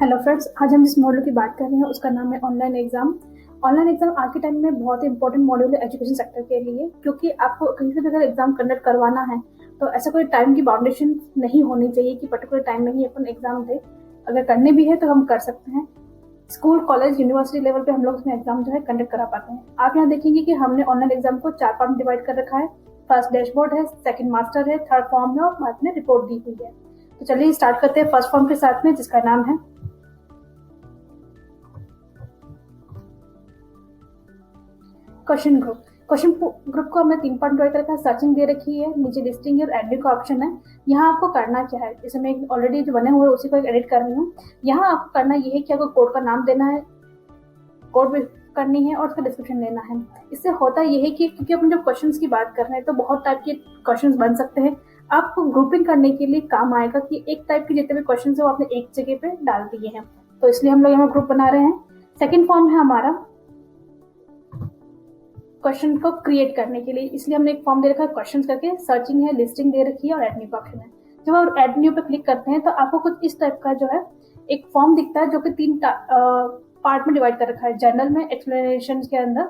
Hello friends, आज हम जिस मॉड्यूल की बात कर रहे हैं उसका नाम है ऑनलाइन एग्जाम। ऑनलाइन एग्जाम आज के टाइम में बहुत ही इंपॉर्टेंट मॉड्यूल है एजुकेशन सेक्टर के लिए, क्योंकि आपको कहीं से भी अगर एग्जाम कंडक्ट करवाना है तो ऐसा कोई टाइम की बाउंडेशन नहीं होनी चाहिए कि पर्टिकुलर टाइम में ही अपन एग्जाम दे। अगर करने भी है तो हम कर सकते हैं। स्कूल, कॉलेज, यूनिवर्सिटी लेवल पे हम लोग इसमें एग्जाम जो है कंडक्ट करा पाते हैं। आप यहाँ देखेंगे कि हमने ऑनलाइन एग्जाम को 4 पार्ट में डिवाइड कर रखा है। फर्स्ट डैशबोर्ड है, सेकंड मास्टर है, थर्ड फॉर्म है और बाद में रिपोर्ट दी हुई है। तो चलिए स्टार्ट करते हैं फर्स्ट फॉर्म के साथ में, जिसका नाम है क्वेश्चन ग्रुप। क्वेश्चन ग्रुप को हमने 3 पार्ट डिवाइड कर रखा है। सर्चिंग दे रखी है, नीचे लिस्टिंग और एडिटिंग का ऑप्शन है। यहाँ आपको करना क्या है, जैसे मैं ऑलरेडी जो बने हुए उसी को एडिट कर रही हूँ। यहाँ आपको करना ये है कि आपको कोड का नाम देना है, कोड भी करनी है और उसका डिस्क्रिप्शन देना है। इससे होता ये है कि क्योंकि अपन जब क्वेश्चंस की बात कर रहे हैं तो बहुत टाइप के क्वेश्चंस बन सकते हैं। आपको ग्रुपिंग करने के लिए काम आएगा कि एक टाइप के जितने भी क्वेश्चन है वो आपने एक जगह पे डाल दिए हैं, तो इसलिए हम लोग यहाँ ग्रुप बना रहे हैं। सेकेंड फॉर्म है हमारा क्वेश्चन को क्रिएट करने के लिए, इसलिए हमने एक फॉर्म दे रखा है क्वेश्चन करके। सर्चिंग है, लिस्टिंग दे रखी है और एड न्यू का ऑप्शन है। जब आप एड न्यू पे क्लिक करते हैं तो आपको कुछ इस टाइप का जो है एक फॉर्म दिखता है, जो कि 3 पार्ट में डिवाइड कर रखा है, जर्नल में, एक्सप्लेनेशन के अंदर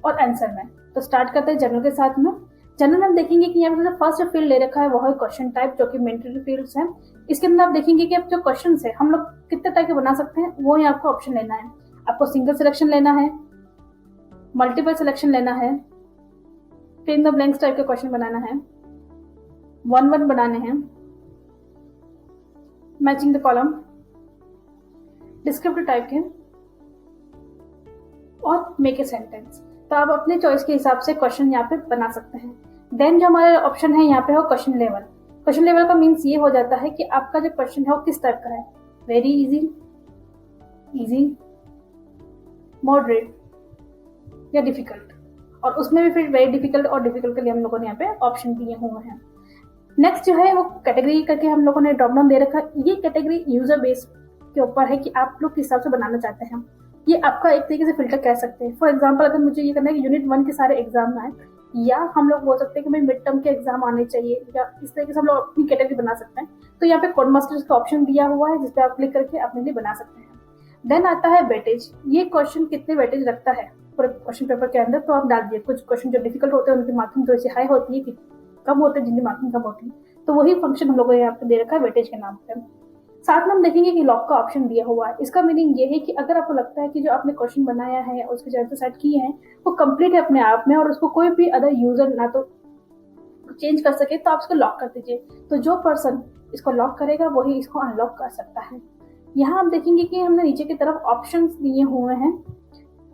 और आंसर में। तो स्टार्ट करते हैं जर्नल के साथ में। जर्नल में हम देखेंगे कि यहाँ पे फर्स्ट जो फील्ड ले रखा है वो है क्वेश्चन टाइप, जो कि मैंडेटरी फील्ड्स हैं। इसके अंदर आप देखेंगे कि अब जो क्वेश्चन है हम लोग कितने टाइप के बना सकते हैं, वो यहाँ आपको ऑप्शन लेना है। आपको सिंगल सिलेक्शन लेना है, मल्टीपल सिलेक्शन लेना है, fill in the blanks type के क्वेश्चन बनाना है, 1-1 बनाने हैं, matching the column, descriptive type के और मेक ए सेंटेंस। तो आप अपने चॉइस के हिसाब से क्वेश्चन यहाँ पे बना सकते हैं। देन जो हमारा ऑप्शन है यहाँ पे हो क्वेश्चन लेवल। क्वेश्चन लेवल का मीन्स ये हो जाता है कि आपका जो क्वेश्चन है वो किस टाइप का है, वेरी इजी, इजी, मॉडरेट या डिफिकल्ट। और उसमें भी फिर वेरी डिफिकल्ट और डिफिकल्ट के लिए हम लोगों ने यहाँ पे ऑप्शन दिए हुए हैं। नेक्स्ट जो है वो कैटेगरी करके हम लोगों ने ड्रॉप डाउन दे रखा है। ये कैटेगरी यूजर बेस के ऊपर है कि आप लोग किस हिसाब से बनाना चाहते हैं। ये आपका एक तरीके से फिल्टर कह सकते हैं। फॉर एग्जाम्पल, अगर मुझे ये करना है कि यूनिट 1 के सारे एग्जाम आए, या हम लोग बोल सकते हैं कि भाई मिड टर्म के एग्जाम आने चाहिए, या इस तरीके से हम लोग अपनी कैटेगरी बना सकते हैं। तो यहाँ पे कोड मास्टर्स का ऑप्शन दिया हुआ है, जिसपे आप क्लिक करके अपने लिए बना सकते हैं। देन आता है वेटेज। ये क्वेश्चन कितने वेटेज रखता है पूरे क्वेश्चन पेपर के अंदर, तो आप डाल दिए। कुछ क्वेश्चन जो डिफिकल्ट होते हैं उनकी मार्किंग थोड़ी सी हाई होती है, कि कम होते हैं जिनकी मार्किंग कम होती है, तो वही फंक्शन हम लोगों ने यहाँ पे दे रखा है वेटेज के नाम पे। साथ में हम देखेंगे कि लॉक का ऑप्शन दिया हुआ है। इसका मीनिंग ये है कि अगर आपको लगता है कि जो आपने क्वेश्चन बनाया है या उसके जो आंसर सेट किए हैं वो कंप्लीट है अपने आप में और उसको कोई भी अदर यूजर ना तो चेंज कर सके, तो आप इसको लॉक कर दीजिए। तो जो पर्सन इसको लॉक करेगा वही इसको अनलॉक कर सकता है। यहाँ आप देखेंगे कि हमने नीचे की तरफ ऑप्शन दिए हुए हैं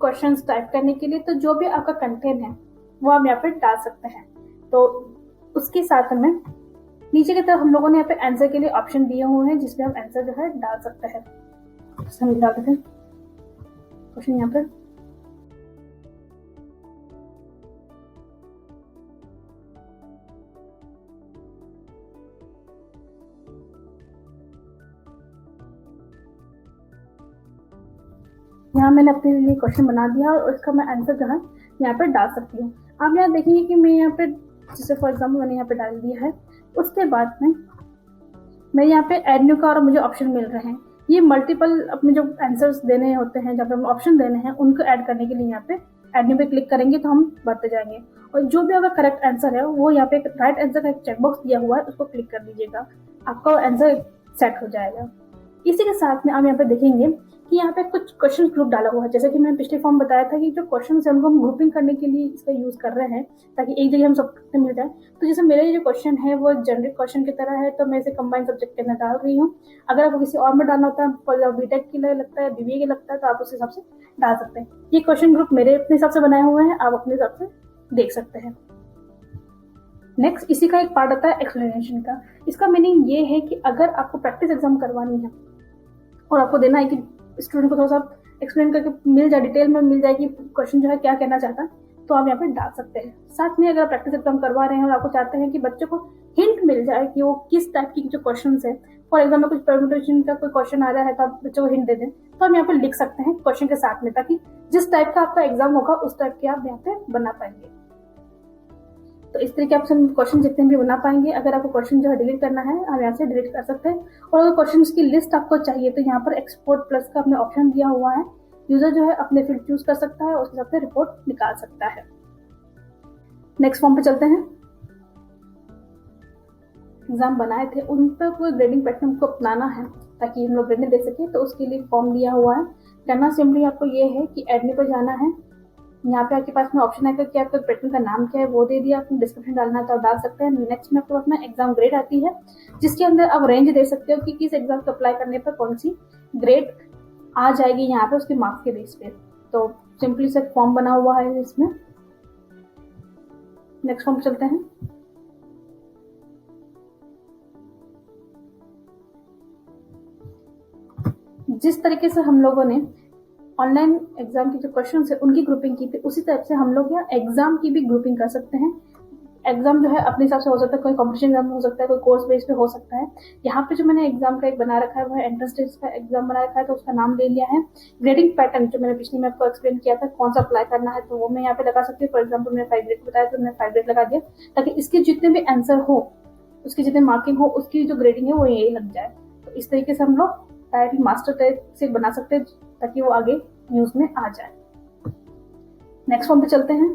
क्वेश्चंस टाइप करने के लिए। तो जो भी आपका कंटेंट है वो आप यहाँ पे डाल सकते हैं। तो उसके साथ में नीचे की तरफ हम लोगों ने यहाँ पे आंसर के लिए ऑप्शन दिए हुए हैं, जिसमें हम आंसर जो है डाल सकते हैं। हम डाल देते हैं क्वेश्चन यहाँ पे। यहाँ मैंने अपने लिए क्वेश्चन बना दिया और उसका मैं आंसर जो है यहाँ पे डाल सकती हूँ। आप यहाँ देखेंगे कि मैं यहाँ पे जैसे फॉर एग्जाम्पल मैंने यहाँ पे डाल दिया है। उसके बाद में मैं यहाँ पे एड न्यू का और मुझे ऑप्शन मिल रहे हैं। ये मल्टीपल अपने जो आंसर्स देने होते हैं, जब हम ऑप्शन देने हैं उनको ऐड करने के लिए यहाँ पे एड न्यू पे क्लिक करेंगे तो हम बढ़ते जाएंगे। और जो भी आपका करेक्ट आंसर है वो यहाँ पे राइट आंसर का एक चेकबॉक्स दिया हुआ है, उसको क्लिक कर दीजिएगा, आपका आंसर सेट हो जाएगा। इसी के साथ में आप यहाँ पे देखेंगे कि यहाँ पे कुछ क्वेश्चन ग्रुप डाला हुआ है। जैसे कि मैंने पिछले फॉर्म बताया था कि जो क्वेश्चन है उनको हम ग्रुपिंग करने के लिए इसका यूज कर रहे हैं, ताकि एक जगह हम सबसे मिल जाए। तो जैसे मेरे जो क्वेश्चन है वो जनरिक क्वेश्चन की तरह है, तो मैं इसे कंबाइंड सब्जेक्ट के अंदर डाल रही हूँ। अगर आपको किसी और में डालना होता है, फॉर बीटेक के लिए लगता है, बीबीए के लगता है, तो आप उस हिसाब से डाल सकते हैं। ये क्वेश्चन ग्रुप मेरे अपने हिसाब से बनाए हुए हैं, आप अपने हिसाब से देख सकते हैं। नेक्स्ट इसी का एक पार्ट आता है एक्सप्लेनेशन का। इसका मीनिंग ये है कि अगर आपको प्रैक्टिस एग्जाम करवानी है और आपको देना है कि स्टूडेंट को थोड़ा सा एक्सप्लेन करके मिल जाए, डिटेल में मिल जाए कि क्वेश्चन जो है क्या कहना चाहता है, तो आप यहाँ पे डाल सकते हैं। साथ में अगर प्रैक्टिस एग्जाम करवा रहे हैं और आपको चाहते हैं कि बच्चों को हिंट मिल जाए कि वो किस टाइप की जो क्वेश्चन है, फॉर एग्जाम्पल कुछ परम्यूटेशन का कोई क्वेश्चन आ रहा है तो आप बच्चों को हिंट दे दें, तो आप यहाँ पे लिख सकते हैं क्वेश्चन के साथ में, ताकि जिस टाइप का आपका एग्जाम होगा उस टाइप के आप यहाँ पे बना पाएंगे। तो इस तरीके आपसे हम क्वेश्चन जितने भी बना पाएंगे। अगर आपको क्वेश्चन जो है डिलीट करना है, आप यहाँ से डिलीट कर सकते हैं। और अगर क्वेश्चन की लिस्ट आपको चाहिए तो यहाँ पर एक्सपोर्ट प्लस का अपने ऑप्शन दिया हुआ है। यूजर जो है अपने फील्ड चूज कर सकता है और उसके हिसाब से रिपोर्ट निकाल सकता है। नेक्स्ट फॉर्म पे चलते हैं। एग्जाम बनाए थे उन पर कोई ग्रेडिंग पैटर्न को अपनाना है ताकि हम लोग ग्रेडिंग दे सके, तो उसके लिए फॉर्म दिया हुआ है। करना सिंपली आपको ये है कि एडमिन पर जाना है। यहाँ पे आपके पास में ऑप्शन है कि आपका पैटर्न का नाम क्या है, वो दे दिया। आपको डिस्क्रिप्शन डालना है तो आप डाल सकते हैं। नेक्स्ट में आपके पास में एग्जाम ग्रेड आती है, जिसके अंदर आप रेंज दे सकते हो कि किस एग्जाम को अप्लाई करने पर कौन सी ग्रेड आ जाएगी यहाँ पे उसके मार्क्स के बेस पे। तो सिंपली से फॉर्म बना हुआ है इसमें। नेक्स्ट फॉर्म चलते हैं। जिस तरीके से हम लोगों ने ऑनलाइन एग्जाम की जो क्वेश्चन है उनकी ग्रुपिंग की थी, उसी टाइप से हम लोग यहाँ एग्जाम की भी ग्रुपिंग कर सकते हैं। एग्जाम जो है अपने हिसाब से हो सकता है, कोई कॉम्पिटिशन एग्जाम हो सकता है, कोई कोर्स बेस पे हो सकता है। यहाँ पे जो मैंने एग्जाम का एक बना रखा है वो है एंट्रेंस टेस्ट का एग्जाम बना रखा है, तो उसका नाम ले लिया है। ग्रेडिंग पैटर्न जो मैंने पिछले में आपको एक्सप्लेन किया था कौन सा अप्लाई करना है, तो वो मैं यहाँ पे लगा सकती हूँ। फॉर एग्जाम्पल मैंने 5 ग्रेड बताया तो मैंने 5 ग्रेड लगा दिया, ताकि इसके जितने भी आंसर हो, उसकी जितने मार्किंग हो, उसकी जो ग्रेडिंग है वो यही लग जाए। तो इस तरीके से हम लोग डायरेक्टली मास्टर टाइप से बना सकते हैं ताकि वो आगे न्यूज में आ जाए। नेक्स्ट फॉर्म पे चलते हैं।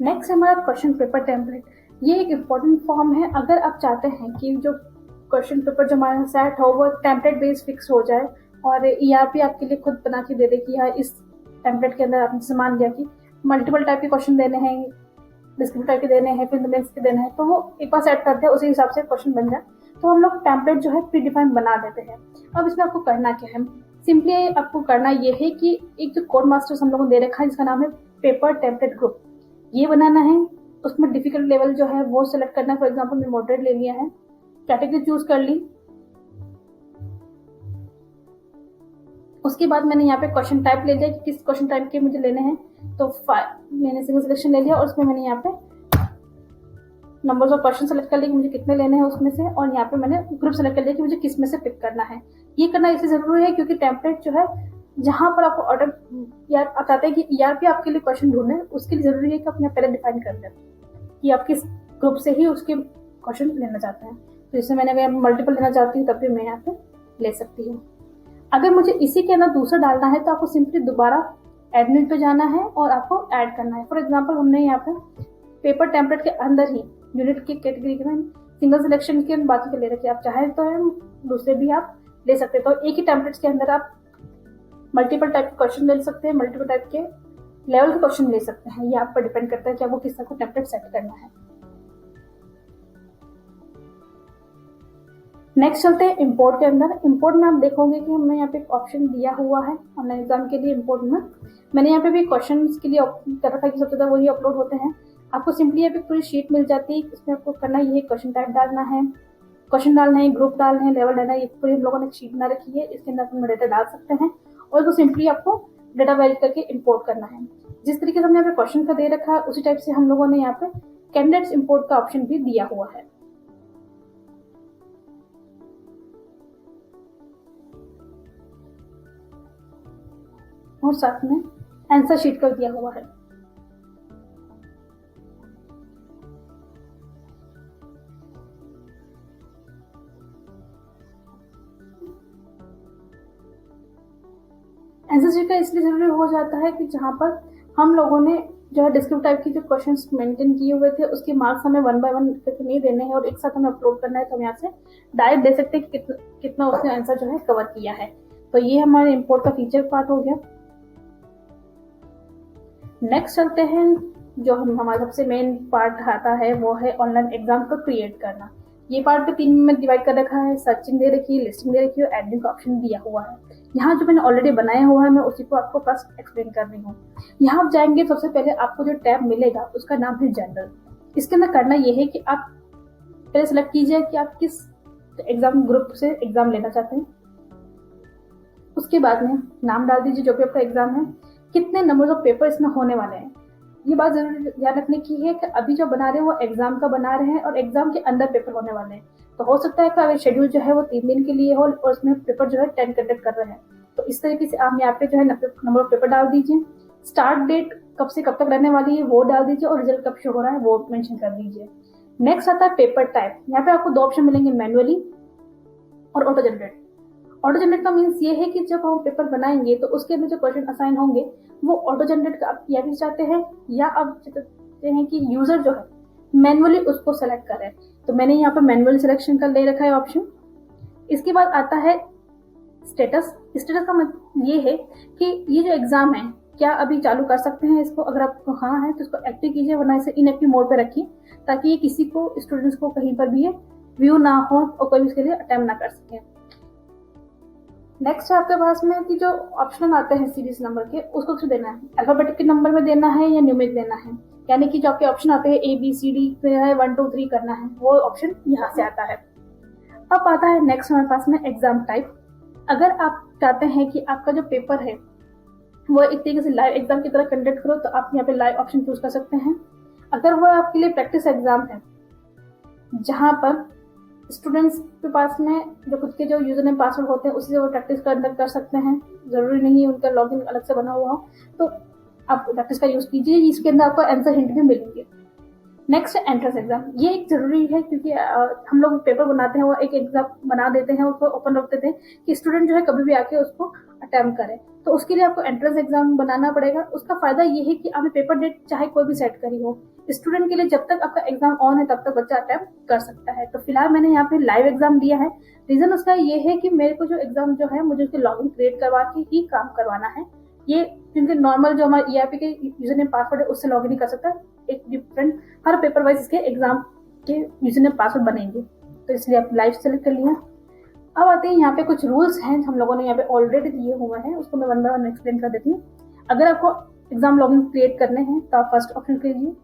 नेक्स्ट हमारा क्वेश्चन पेपर टेम्पलेट। ये एक इम्पोर्टेंट फॉर्म है। अगर आप चाहते हैं कि जो क्वेश्चन पेपर जो हमारा सेट हो वो टेम्पलेट बेस फिक्स हो जाए और ईआरपी आपके लिए खुद बना के दे दे कि हाँ इस टेम्पलेट के अंदर आपने मान लिया कि मल्टीपल टाइप के क्वेश्चन देने हैं, डिस्क्रिप्टिव टाइप के देने हैं, फिर मेंस के देने हैं, तो वो एक बार सेट करते हैं उसी हिसाब से क्वेश्चन बन जाए। तो हम लोग टेम्पलेट जो है प्री डिफाइन बना देते हैं। अब इसमें आपको करना क्या है, सिंपली आपको करना ये है कि एक जो कोड मास्टर्स हम लोगों ने दे रखा है जिसका नाम है पेपर टेम्पलेट ग्रुप, ये बनाना है। उसमें डिफिकल्ट लेवल जो है वो सिलेक्ट करना है। फॉर एग्जाम्पल मैं मॉडरेट ले लिया है, कैटेगरी चूज कर ली। उसके बाद मैंने यहाँ पे क्वेश्चन टाइप ले लिया कि किस क्वेश्चन टाइप के मुझे लेने हैं, तो मैंने सिंगल सिलेक्शन ले लिया और उसमें मैंने यहाँ पे नंबर्स ऑफ क्वेश्चन सेलेक्ट कर लिए कि मुझे कितने लेने हैं उसमें से, और यहाँ पे मैंने ग्रुप सेलेक्ट कर लिया कि मुझे किस में से पिक करना है। ये करना इसलिए जरूरी है क्योंकि टेम्पलेट जो है जहां पर आपको ऑर्डर यार बताते हैं कि ईआरपी आपके लिए क्वेश्चन ढूंढने, उसके लिए जरूरी है कि आप यहाँ पहले डिफाइन कर दें कि आप किस ग्रुप से ही उसके क्वेश्चन लेना चाहते हैं। तो इसमें मैंने अगर मल्टीपल लेना चाहती हूँ तब भी मैं यहाँ पे ले सकती हूँ। अगर मुझे इसी के अंदर दूसरा डालना है तो आपको सिंपली दोबारा एडमिन पे जाना है और आपको ऐड करना है। फॉर एग्जाम्पल हमने यहाँ पे पेपर टेम्पलेट के अंदर ही यूनिट की कैटेगरी में सिंगल सिलेक्शन के बाकी के ले रखे, आप चाहे तो है दूसरे भी आप ले सकते हैं। तो एक ही टेम्पलेट्स के अंदर आप मल्टीपल टाइप के क्वेश्चन ले सकते हैं, मल्टीपल टाइप के लेवल के क्वेश्चन ले सकते हैं। ये आप पर डिपेंड करता है कि आपको किस तरह का टेम्पलेट सेट करना है। नेक्स्ट चलते हैं इंपोर्ट के अंदर। इंपोर्ट में आप देखोगे कि हमने यहाँ पे एक ऑप्शन दिया हुआ है ऑनलाइन एग्जाम के लिए। इंपोर्ट में मैंने यहाँ पे भी क्वेश्चन के लिए कर रखा है कि सबसे ज्यादा वही अपलोड होते हैं। आपको सिंपली यहाँ पे पूरी शीट मिल जाती है। इसमें आपको करना ये क्वेश्चन टाइप डालना है, क्वेश्चन डालना है, ग्रुप डालना है, लेवल डालना है। ये पूरी हम लोगों ने एक शीट बना रखी है, इसके अंदर अपना डेटा डाल सकते हैं और तो सिंपली आपको डेटा वेरी करके इंपोर्ट करना है। जिस तरीके से हमने यहाँ पे क्वेश्चन का दे रखा है उसी टाइप से हम लोगों ने यहाँ पे कैंडिडेट्स इंपोर्ट का ऑप्शन भी दिया हुआ है। और साथ में आंसर शीट का दिया हुआ है। आंसर शीट का इसलिए जरूरी हो जाता है कि जहां पर हम लोगों ने जो है डिस्क्रिप्टिव टाइप की जो क्वेश्चंस मेंटेन किए हुए थे उसके मार्क्स हमें 1 बाय 1 करके नहीं देने हैं और एक साथ हमें अपलोड करना है, तो हम यहाँ से डायरेक्ट दे सकते हैं कि कितना उसने आंसर जो है कवर किया है। तो ये हमारे इंपोर्ट का फीचर पार्ट हो गया। नेक्स्ट चलते हैं, जो हमारा सबसे मेन पार्ट आता है वो है ऑनलाइन एग्जाम को क्रिएट करना। ये पार्ट पे 3 में डिवाइड कर रखा है। सर्चिंग दे रखी है, लिस्टिंग दे रखी है और एडमिन का ऑप्शन दिया हुआ है। यहाँ जो मैंने ऑलरेडी बनाया हुआ है मैं उसी को आपको फर्स्ट एक्सप्लेन कर रही हूँ। यहाँ आप जाएंगे सबसे पहले आपको जो टैब मिलेगा उसका नाम है जनरल। इसके अंदर करना ये है कि आप पहले सेलेक्ट कीजिए कि आप किस एग्जाम ग्रुप से एग्जाम लेना चाहते हैं। उसके बाद में नाम डाल दीजिए जो भी आपका एग्जाम है, कितने नंबर ऑफ पेपर इसमें होने वाले हैं। ये बात जरूर ध्यान रखने की है कि अभी जो बना रहे हैं वो एग्जाम का बना रहे हैं और एग्जाम के अंदर पेपर होने वाले हैं। तो हो सकता है कि अगर शेड्यूल जो है वो 3 दिन के लिए हो और उसमें पेपर जो है 10 कंडक्ट कर रहे हैं, तो इस तरीके से आप यहाँ पे जो है नंबर ऑफ पेपर डाल दीजिए, स्टार्ट डेट कब से कब तक रहने वाली है वो डाल दीजिए, और रिजल्ट कब शो हो रहा है वो मेंशन कर दीजिए। नेक्स्ट आता है पेपर टाइप। यहाँ पे आपको 2 ऑप्शन मिलेंगे, मैनुअली और ऑटो जनरेट। ऑटो जनरेट का मीन्स ये है कि जब हम पेपर बनाएंगे तो उसके अंदर जो क्वेश्चन असाइन होंगे वो ऑटो जनरेट आप या भी चाहते हैं, या आप चाहते हैं कि यूजर जो है मैनुअली उसको सेलेक्ट करें। तो मैंने यहाँ पर मैनुअली सिलेक्शन का ले रखा है ऑप्शन। इसके बाद आता है स्टेटस। स्टेटस का मतलब ये है कि ये जो एग्जाम है क्या अभी चालू कर सकते हैं इसको, अगर आपको हाँ है तो इसको एक्टिव कीजिए, वरना इसे इनएक्टिव मोड पे रखिए, ताकि ये किसी को स्टूडेंट्स को कहीं पर भी ये व्यू ना हो और कोई भी इसके लिए अटेम्प्ट ना कर सके। नेक्स्ट है आपके पास में कि जो ऑप्शन आते हैं सीरीज नंबर के, उसको किसे देना है, अल्फाबेटिक नंबर में देना है या न्यूमेरिक देना है। यानी कि जो आपके ऑप्शन आते हैं ABCD फिर है 1 2 3 करना है, वो ऑप्शन यहाँ से आता है। अब आता है नेक्स्ट हमारे पास में एग्जाम टाइप। अगर आप चाहते हैं कि आपका जो पेपर है वो एक तरीके से लाइव एग्जाम की तरह कंडक्ट करो, तो आप यहाँ पे लाइव ऑप्शन चूज कर सकते हैं। अगर वो आपके लिए प्रैक्टिस एग्जाम है जहाँ पर स्टूडेंट्स के पास में जो खुद के जो यूजर नेम पासवर्ड होते हैं उसी से वो प्रैक्टिस कंडक्ट कर सकते हैं, जरूरी नहीं है उनका लॉगिन अलग से बना हुआ हो, तो आप प्रैक्टिस का यूज कीजिए, इसके अंदर आपको आंसर हिंट भी मिलेंगे। नेक्स्ट है एंट्रेंस एग्जाम। ये एक जरूरी है क्योंकि हम लोग पेपर बनाते हैं वो एक एग्जाम बना देते हैं, उसको ओपन रख देते हैं कि स्टूडेंट जो है कभी भी आके उसको अटेम्प्ट करे, तो उसके लिए आपको एंट्रेंस एग्जाम बनाना पड़ेगा। उसका फायदा ये है कि आपने पेपर डेट चाहे कोई भी सेट करी हो, स्टूडेंट के लिए जब तक आपका एग्जाम ऑन है तब तक बच्चा अटेम्प्ट कर सकता है। तो फिलहाल मैंने यहाँ पे लाइव एग्जाम दिया है। रीजन उसका ये है कि मेरे को जो एग्जाम जो है मुझे उसके लॉगिन क्रिएट करवा के ही काम करवाना है। ये क्योंकि नॉर्मल जो हमारे ERP के यूजर नेम पासवर्ड है उससे लॉगिन नहीं कर सकता, एक डिफरेंट हर पेपर वाइज इसके एग्जाम के यूजर नेम पासवर्ड बनेंगे, तो इसलिए आप लाइव सेलेक्ट कर लिया। अब आते हैं यहाँ पे कुछ रूल्स हैं हम लोगों ने यहाँ पे ऑलरेडी दिए हुए हैं, उसको मैं 1 बाय 1 एक्सप्लेन कर देती हूँ। अगर आपको एग्जाम लॉगिन क्रिएट करने हैं तो आप फर्स्ट ऑप्शन कीजिए।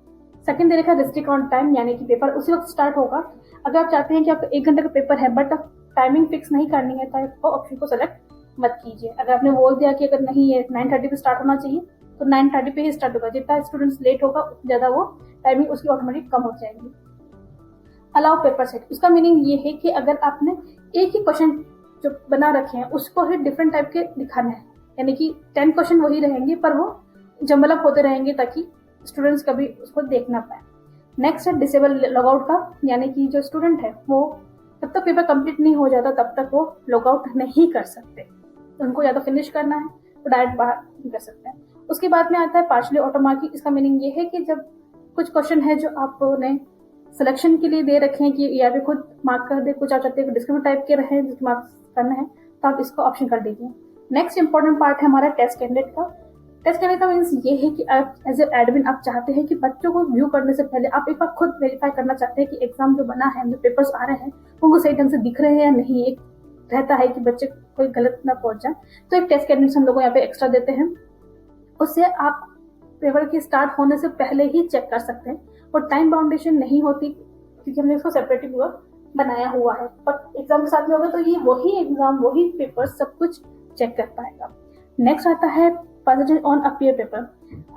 सेकंड दे रखा है रिस्ट्रिक्ट ऑन टाइम, यानी कि पेपर उसी वक्त स्टार्ट होगा। अगर आप चाहते हैं कि आपका 1 घंटे का पेपर है बट टाइमिंग फिक्स नहीं करनी है तो आपको ऑप्शन को सेलेक्ट मत कीजिए। अगर आपने बोल दिया कि अगर नहीं है 9:30 पे स्टार्ट होना चाहिए तो 9:30 पे ही स्टार्ट होगा, जितना स्टूडेंट्स लेट होगा उतना ज्यादा वो टाइमिंग उसकी ऑटोमेटिक कम हो जाएगी। अलाउ पेपर सेट, उसका मीनिंग ये है कि अगर आपने एक ही क्वेश्चन जो बना रखे हैं उसको ही डिफरेंट टाइप के दिखाना है, यानी कि 10 क्वेश्चन वही रहेंगे पर वो जम्बल अप होते रहेंगे ताकि स्टूडेंट्स कभी उसको देख ना पाए। नेक्स्ट है डिसेबल लॉगआउट का, यानी कि जो स्टूडेंट है वो जब तक पेपर कंप्लीट नहीं हो जाता तब तक वो लॉगआउट नहीं कर सकते, उनको या तो फिनिश करना है तो डायरेक्ट बाहर नहीं कर सकते हैं। उसके बाद में आता है पार्शली ऑटो मार्किंग। इसका मीनिंग ये है कि जब कुछ क्वेश्चन है जो आपने सिलेक्शन के लिए दे रखे हैं कि या भी खुद मार्क कर दे, कुछ आप चाहते हैं डिस्क्रिप्टिव टाइप के रहे जिसको मार्क करना है तो आप इसको ऑप्शन कर दीजिए। नेक्स्ट इंपॉर्टेंट पार्ट है हमारा टेस्ट कैंडिडेट का। टेस्ट कैंडिडेट का मीन्स ये है कि आप एज ए एडमिन आप चाहते हैं कि बच्चों को व्यू करने से पहले आप एक बार खुद वेरीफाई करना चाहते हैं कि एग्जाम जो बना है, जो पेपर्स आ रहे हैं उनको सही ढंग से दिख रहे हैं या नहीं। एक रहता है कि बच्चे कोई गलत ना पहुंच जाए, तो एक टेस्ट कैंडिडेट हम लोग यहाँ पे एक्स्ट्रा देते हैं। उससे आप पेपर के स्टार्ट होने से पहले ही चेक कर सकते हैं, और टाइम बाउंडेशन नहीं होती क्योंकि हमने इसको सेपरेटली पूरा बनाया हुआ है। पर एग्जाम के साथ में होगा तो ये वही एग्जाम वही पेपर सब कुछ चेक कर पाएगा। नेक्स्ट आता है परसेंटेज ऑन अपीयर पेपर।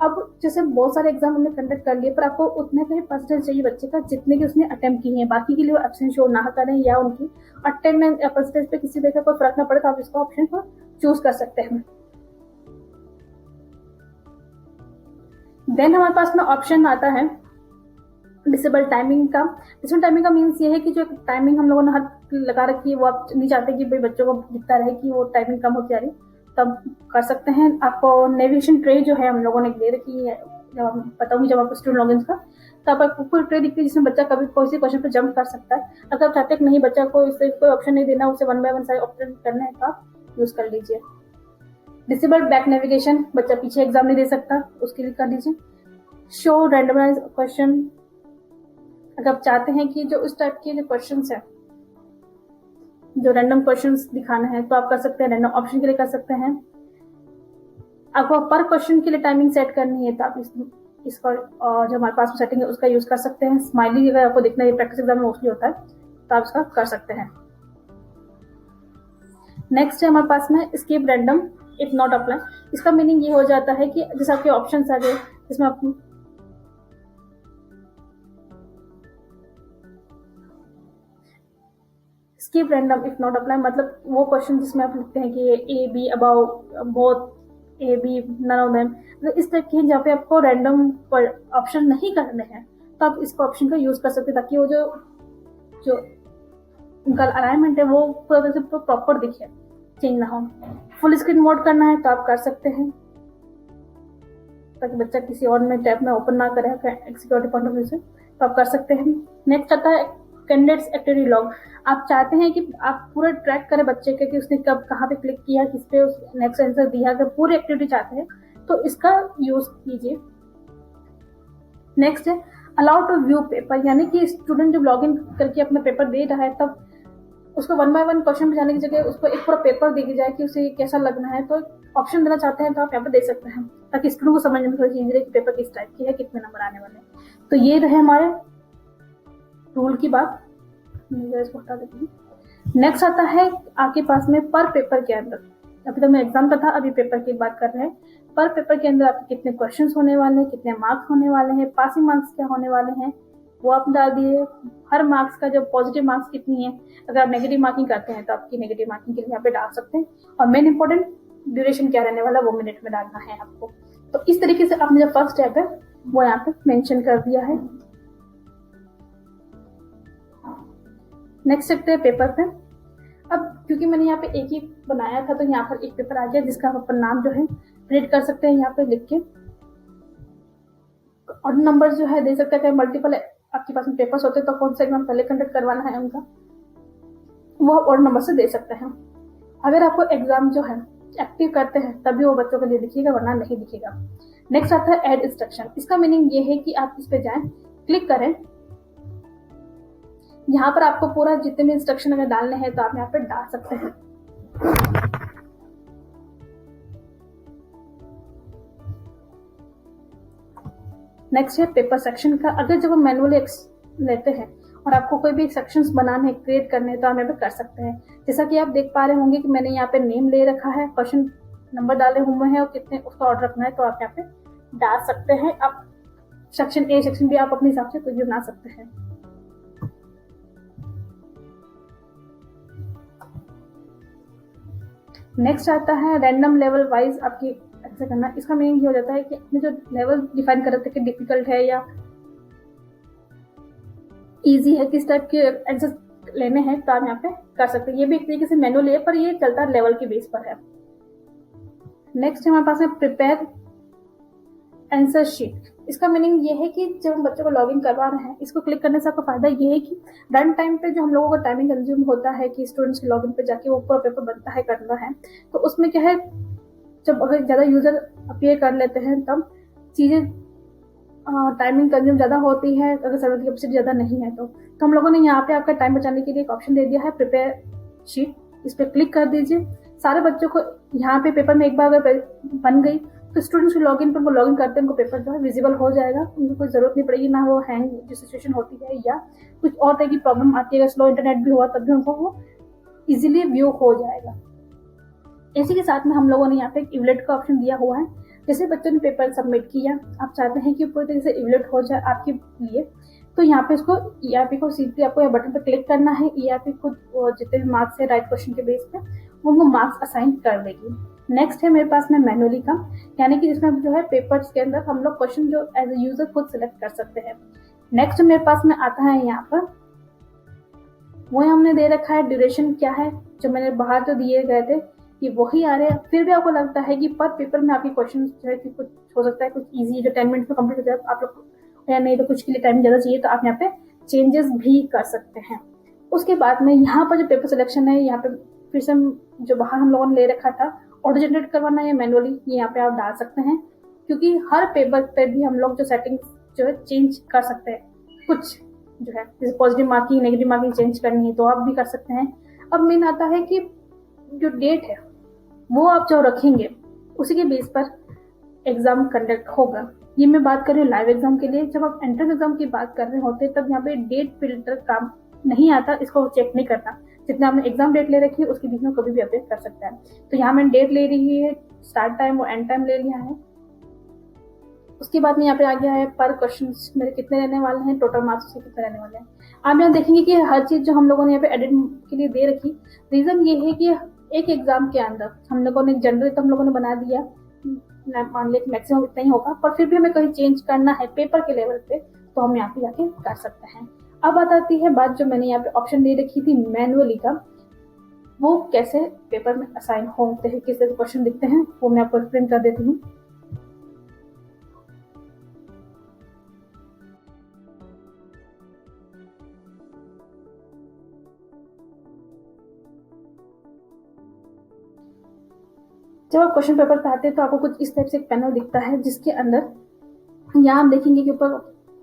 अब जैसे बहुत सारे एग्जाम हमने कंडक्ट कर लिए पर आपको उतने का ही परसेंटेज चाहिए बच्चे का जितने के उसने अटेम्प्ट किए हैं, बाकी के लिए एब्सेंट शो ना करें या उनकी अटेंडेंस या परसेंटेज पे किसी तरह का कोई फर्क ना पड़े, तो आप इसका ऑप्शन को चूज कर सकते हैं। देन हमारे पास में ऑप्शन आता है डिसेबल टाइमिंग का। डिसेबल टाइमिंग का मीन्स ये है कि जो टाइमिंग हम लोगों ने हर लगा रखी है वो आप नहीं चाहते कि भाई बच्चों को दिखता रहे कि वो टाइमिंग कम होती जा रही, तब कर सकते हैं। आपको नेविगेशन ट्रे जो है हम लोगों ने दे रखी है, जब बताऊंगी जब आपको स्टूडेंट लॉगिन का, तब आपको पूरी ट्रे दिखती है जिसमें बच्चा कभी कोई से क्वेश्चन पर जंप कर सकता है। अगर आप चाहते हैं कि नहीं बच्चा को इससे कोई ऑप्शन नहीं देना, उसे 1 बाय 1 सारे ऑप्शन करना है तो आप यूज कर लीजिए। डिसेबल बैक नेविगेशन, बच्चा पीछे एग्जाम नहीं दे सकता, उसके लिए कर लीजिए। शो रैंडमाइज क्वेश्चन, अगर आप चाहते हैं कि जो इस टाइप के जो क्वेश्चंस है जो रैंडम क्वेश्चंस दिखाना है तो आप कर सकते हैं, रैंडम ऑप्शन के लिए कर सकते हैं। आपको पर क्वेश्चन के लिए टाइमिंग सेट करनी है तो आप इसका जो हमारे पास सेटिंग है उसका यूज कर सकते हैं। स्माइली अगर आपको देखना है प्रैक्टिस एग्जाम में मोस्टली होता है तो आप इसका कर सकते हैं। नेक्स्ट है हमारे पास में skip random if not apply. इसका मीनिंग ये हो जाता है कि जैसे आपके ऑप्शन आ गए जिसमें आप keep random if not apply, मतलब वो क्वेश्चन जिसमें आप लिखते हैं कि A B above both A B none of them, मतलब इस टाइप के जहाँ पे आपको रैंडम ऑप्शन नहीं करने हैं, तो आप इसको ऑप्शन का यूज कर सकते हैं ताकि वो जो जो उनका अलाइनमेंट है वो पूरा तरह से प्रॉपर दिखे, चेंज ना हो। फुल स्क्रीन मोड करना है तो आप कर सकते हैं ताकि बच्चा किसी और में टैब में ओपन ना करे सिक्योरिटी पॉइंट ऑफ व्यू से, तो आप कर सकते हैं। नेक्स्ट आता है कैंडिडेट्स एक्टिविटी लॉग। आप चाहते हैं कि आप पूरा ट्रैक करें बच्चे के कि उसने कब कहाँ पे क्लिक किया, किस पे नेक्स्ट आंसर दिया, अगर पूरी एक्टिविटी चाहते हैं तो इसका यूज कीजिए। नेक्स्ट है अलाउ टू व्यू पेपर, यानी कि स्टूडेंट जब लॉग इन करके अपना पेपर दे रहा है तब उसको 1 बाय 1 क्वेश्चन पे जाने की जगह उसको एक पूरा पेपर दे जाए कि उसे कैसा लगना है, तो ऑप्शन देना चाहते हैं तो आप यहाँ पे दे सकते हैं ताकि स्टूडेंट को समझने में थोड़ी चीज रहे कि पेपर किस टाइप की है, कितने नंबर आने वाले हैं। तो ये रहे हमारे रूल की बात, इसको हटा देती हूँ। नेक्स्ट आता है आपके पास में पर पेपर के अंदर, अभी तो मैं एग्जाम का था, अभी पेपर की बात कर रहे हैं। पर पेपर के अंदर आपके कितने क्वेश्चंस होने वाले हैं, कितने मार्क्स होने वाले हैं, पासिंग मार्क्स क्या होने वाले हैं वो आप डाल दिए। हर मार्क्स का जो पॉजिटिव मार्क्स कितनी है, अगर आप नेगेटिव मार्किंग करते हैं तो आपकी नेगेटिव मार्किंग के लिए यहाँ पे डाल सकते हैं। और मेन इंपॉर्टेंट ड्यूरेशन क्या रहने वाला वो मिनट में डालना है आपको। तो इस तरीके से आपने जो फर्स्ट स्टेप है वो यहाँ पे मेंशन कर दिया है। नेक्स्ट स्टेप है पेपर पे। अब क्योंकि मैंने यहाँ पे एक ही बनाया था तो यहाँ पर एक पेपर आ गया जिसका आप अपना नाम जो है प्रिंट कर सकते हैं यहाँ पे लिख के, और नंबर जो है दे सकते हैं। मल्टीपल आपके पास में पेपर्स होते हैं तो कौन सा एग्जाम पहले कंडक्ट करवाना है उनका वो और नंबर से दे सकते हैं। अगर आपको एग्जाम जो है एक्टिव करते हैं तभी वो बच्चों के लिए दिखेगा, वरना नहीं दिखेगा। नेक्स्ट आता है ऐड इंस्ट्रक्शन। इसका मीनिंग ये है कि आप इस पे जाएं, क्लिक करें, यहाँ पर आपको पूरा जितने भी इंस्ट्रक्शन अगर डालने हैं तो आप यहाँ पे डाल सकते हैं। नेक्स्ट है पेपर सेक्शन का। अगर जब हम मैनुअली लेते हैं और आपको कोई भी सेक्शंस बनाने क्रिएट करने हैं तो आप यहाँ पे कर सकते हैं। जैसा कि आप देख पा रहे होंगे कि मैंने यहाँ पे नेम ले रखा है, क्वेश्चन नंबर डाले हुए हैं और कितने उसका ऑर्डर रखना है तो आप यहाँ पे डाल सकते हैं। आप सेक्शन ए सेक्शन बी आप अपने हिसाब से कुछ भी बना सकते हैं। नेक्स्ट आता है रैंडम लेवल वाइज आपकी ऐसे करना। इसका मीनिंग ये हो जाता है कि आपने जो लेवल डिफाइन कर रहे थे कि डिफिकल्ट है या इजी है, किस टाइप के आंसर लेने हैं तो आप यहाँ पे कर सकते हैं। ये भी एक तरीके से मैनुअल है पर ये चलता है लेवल के बेस पर है। नेक्स्ट हमारे पास है प्रिपेयर आंसर शीट। इसका मीनिंग ये है कि जब हम बच्चों को लॉगिन करवा रहे हैं, इसको क्लिक करने से आपका फायदा ये है कि रन टाइम पे जो हम लोगों का टाइमिंग कंज्यूम होता है कि स्टूडेंट्स के लॉगिन पे जाके वो पूरा पेपर बनता है करना है, तो उसमें क्या है जब अगर ज़्यादा यूजर अपीयर कर लेते हैं तब चीज़ें टाइमिंग कंज्यूम ज़्यादा होती है, अगर सर्वर की कैपेसिटी ज़्यादा नहीं है तो हम लोगों ने यहाँ पे आपका टाइम बचाने के लिए एक ऑप्शन दे दिया है प्रिपेयर शीट। इस पर क्लिक कर दीजिए। सारे बच्चों को यहाँ पे पेपर में एक बार अगर बन गई तो स्टूडेंट्स को लॉगिन पर वो लॉगिन करते हैं उनको पेपर जो है विजिबल हो जाएगा, उनको कोई जरूरत नहीं पड़ेगी, ना वो हैंग जो सिचुएशन होती है या कुछ और तरह की प्रॉब्लम आती है, अगर स्लो इंटरनेट भी हुआ तब भी उनको वो इजीली व्यू हो जाएगा। इसी के साथ में हम लोगों ने यहाँ पे एक इवलेट का ऑप्शन दिया हुआ है। जैसे बच्चों ने पेपर सबमिट किया, आप चाहते हैं कि पूरी तरीके से इवलेट हो जाए आपके लिए, तो यहाँ पे इसको ईआरपी को सीधे आपको यहाँ बटन पर क्लिक करना है। ईआरपी खुद जितने भी मार्क्स है राइट क्वेश्चन के बेस पे उनको मार्क्स असाइन कर देगी। नेक्स्ट है मेरे पास में मैनुअली का, यानी कि जिसमें जो है पेपर्स के अंदर हम लोग क्वेश्चन जो एज ए यूजर खुद सिलेक्ट कर सकते हैं। नेक्स्ट मेरे पास में आता है यहाँ पर वो हमने दे रखा है ड्यूरेशन क्या है, जो मैंने बाहर जो दिए गए थे कि वही आ रहे हैं। फिर भी आपको लगता है कि पर पेपर में आपके क्वेश्चन जो है कि कुछ हो सकता है कुछ इजी जो 10 मिनट में कंप्लीट हो जाए आप लोग, या नहीं तो कुछ के लिए टाइम ज़्यादा चाहिए तो आप यहाँ पे चेंजेस भी कर सकते हैं। उसके बाद में यहाँ पर जो पेपर सिलेक्शन है, यहाँ पे फिर से जो बाहर हम लोगों ने ले रखा था ऑटो जनरेट करवाना है मैनुअली, ये यहाँ पे आप डाल सकते हैं, क्योंकि हर पेपर पे भी हम लोग जो सेटिंग्स जो है चेंज कर सकते हैं। कुछ जो है जैसे positive marking negative marking change करनी है तो आप भी कर सकते हैं। अब मेन आता है कि जो डेट है वो आप जो रखेंगे उसी के बेस पर एग्जाम कंडक्ट होगा। ये मैं बात कर रही हूँ लाइव एग्जाम के लिए। जब आप एंट्रेंस एग्जाम की बात कर रहे होते तब यहाँ पे डेट फिल्टर काम नहीं आता, इसको चेक नहीं करना। जितना आपने एग्जाम डेट ले रखी है उसके बीच में कभी भी अपडेट कर सकता है। तो यहाँ मैंने डेट ले रही है, स्टार्ट टाइम और एंड टाइम ले लिया है। उसके बाद में यहाँ पे आ गया है पर क्वेश्चन मेरे कितने रहने वाले हैं, टोटल मार्क्स उसके कितने रहने वाले हैं। आप यहाँ देखेंगे कि हर चीज़ जो हम लोगों ने यहाँ पे एडिट के लिए दे रखी, रीज़न ये है कि एक एग्ज़ाम के अंदर हम लोगों ने जनरल तो हम लोगों ने बना दिया, मान लिया कि मैक्सिमम इतना ही होगा, पर फिर भी हमें कहीं चेंज करना है पेपर के लेवल पे तो हम यहाँ पे जाके कर सकते हैं। अब बात आती है बात जो मैंने यहाँ पे ऑप्शन दे रखी थी मैनुअली का, वो कैसे पेपर में असाइन होते हैं, किस तरह क्वेश्चन दिखते हैं, वो मैं आपको प्रिंट कर देती हूँ। जब आप क्वेश्चन पेपर पे आते हैं तो आपको कुछ इस टाइप से एक पैनल दिखता है, जिसके अंदर यहाँ आप देखेंगे कि ऊपर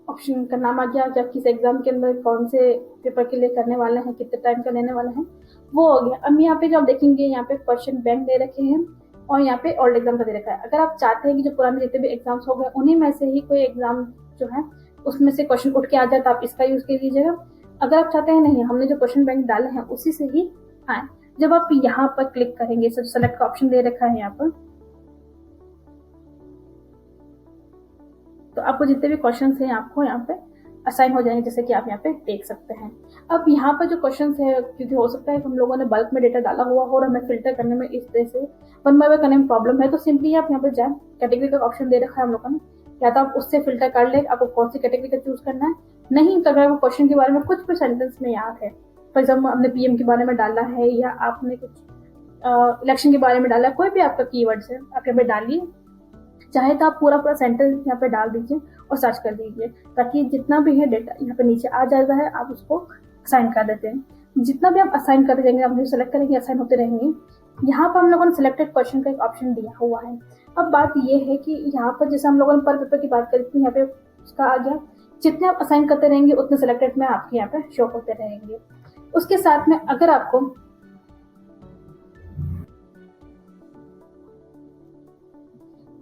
ऑप्शन का नाम आ गया कि आप किस एग्जाम के अंदर कौन से पेपर के लिए करने वाले हैं, कितने टाइम का लेने वाले हैं, वो हो गया। अब यहाँ पे जो आप देखेंगे यहाँ पे क्वेश्चन बैंक दे रखे हैं और यहाँ पे ओल्ड एग्जाम का दे रखा है। अगर आप चाहते हैं कि जो पुराने जितने भी एग्जाम्स हो गए उन्हीं में से ही कोई एग्जाम जो है उसमें से क्वेश्चन उठ के आ जाए तो आप इसका यूज कर लीजिएगा। अगर आप चाहते हैं नहीं हमने जो क्वेश्चन बैंक डाले हैं उसी से ही आए, जब आप यहाँ पर क्लिक करेंगे, सेलेक्ट का ऑप्शन दे रखा है यहाँ पर, तो आपको जितने भी क्वेश्चन हैं आपको यहाँ पे असाइन हो जाएंगे, जैसे कि आप यहाँ पे देख सकते हैं। अब यहाँ पर जो क्वेश्चन है, क्योंकि हो सकता है कि हम लोगों ने बल्क में डेटा डाला हुआ हो और हमें फिल्टर करने में इस तरह से वन बाय वन करने में प्रॉब्लम है, तो सिंपली आप यहाँ पे जाए, कैटेगरी का ऑप्शन दे रखा है हम लोगों ने, या तो आप उससे फिल्टर कर ले आपको कौन सी कैटेगरी का चूज करना है। नहीं तो अगर आपको क्वेश्चन के बारे में कुछ भी सेंटेंस में याद है, फॉर एग्जाम्पल आपने पीएम के बारे में डाला है या आपने कुछ इलेक्शन के बारे में डाला है, कोई भी आपका कीवर्ड्स है आप यहाँ पे डालिए, चाहे तो आप पूरा पूरा सेंटेंस यहाँ पे डाल दीजिए और सर्च कर दीजिए, ताकि जितना भी है डेटा यहाँ पे नीचे आ जाता है, आप उसको असाइन कर देते हैं। जितना भी आप असाइन करते रहेंगे, आप सेलेक्ट करेंगे असाइन होते रहेंगे। यहाँ पर हम लोगों ने सिलेक्टेड क्वेश्चन का एक ऑप्शन दिया हुआ है। अब बात ये है कि यहाँ पर जैसे हम लोगों ने पर पेपर की बात करी थी, यहाँ पे उसका आ गया, जितने आप असाइन करते रहेंगे उतने सिलेक्टेड में आपके यहाँ पे शो होते रहेंगे। उसके साथ में अगर आपको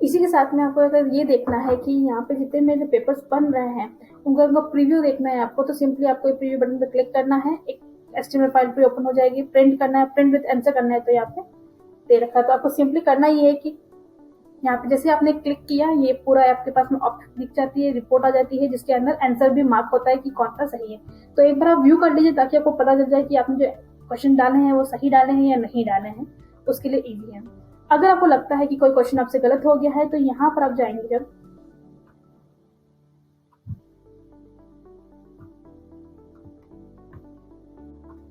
इसी के साथ में आपको अगर ये देखना है कि यहाँ पे जितने मेरे पेपर्स बन रहे हैं उनका प्रीव्यू देखना है आपको, तो सिंपली आपको प्रीव्यू बटन पर क्लिक करना है, एक एचटीएमएल फाइल पे ओपन हो जाएगी। प्रिंट करना है, प्रिंट विद आंसर करना है, तो यहाँ पे दे रखा है। तो आपको सिंपली करना ये है कि यहाँ पे जैसे आपने क्लिक किया, ये पूरा आपके पास में ऑप्शन दिख जाती है, रिपोर्ट आ जाती है, जिसके अंदर आंसर भी मार्क होता है कि कौन सा सही है। तो एक बार आप व्यू कर लीजिए ताकि आपको पता चल जाए कि आपने जो क्वेश्चन डाले हैं वो सही डाले हैं या नहीं डाले हैं, उसके लिए ईजी है। अगर आपको लगता है कि कोई क्वेश्चन आपसे गलत हो गया है तो यहाँ पर आप जाएंगे, जब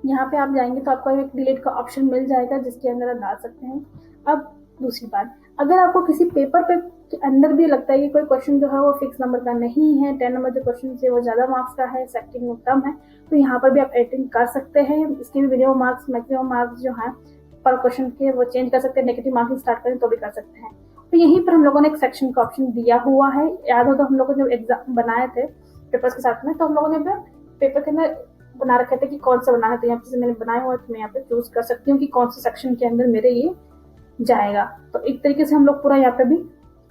यहाँ पे आप जाएंगे तो आपको एक डिलीट का ऑप्शन मिल जाएगा, जिसके अंदर आप डाल सकते हैं। अब दूसरी बात, अगर आपको किसी पेपर पे के अंदर भी लगता है कि कोई क्वेश्चन जो है वो फिक्स नंबर का नहीं है, 10 नंबर जो क्वेश्चन है वो ज्यादा मार्क्स का है, सेक्टिंग में कम है, तो यहाँ पर भी आप एडिटिंग कर सकते हैं। इसके भी मिनिमम मार्क्स मैक्सिमम मार्क्स जो है पर क्वेश्चन के वो चेंज कर सकते हैं, नेगेटिव मार्किंग स्टार्ट करें तो भी कर सकते हैं। तो यहीं पर हम लोगों ने एक सेक्शन का ऑप्शन दिया हुआ है। याद हो तो हम लोगों ने जब एग्जाम बनाए थे पेपर्स के साथ में, तो हम लोगों ने पेपर के अंदर बना रखे थे कि कौन सा बनाना है, तो यहाँ पे मैंने बनाया हुआ है, तो मैं यहाँ पे चूज कर सकती हूँ कि कौन से सेक्शन के अंदर मेरे ये जाएगा। तो एक तरीके से हम लोग पूरा यहाँ पे भी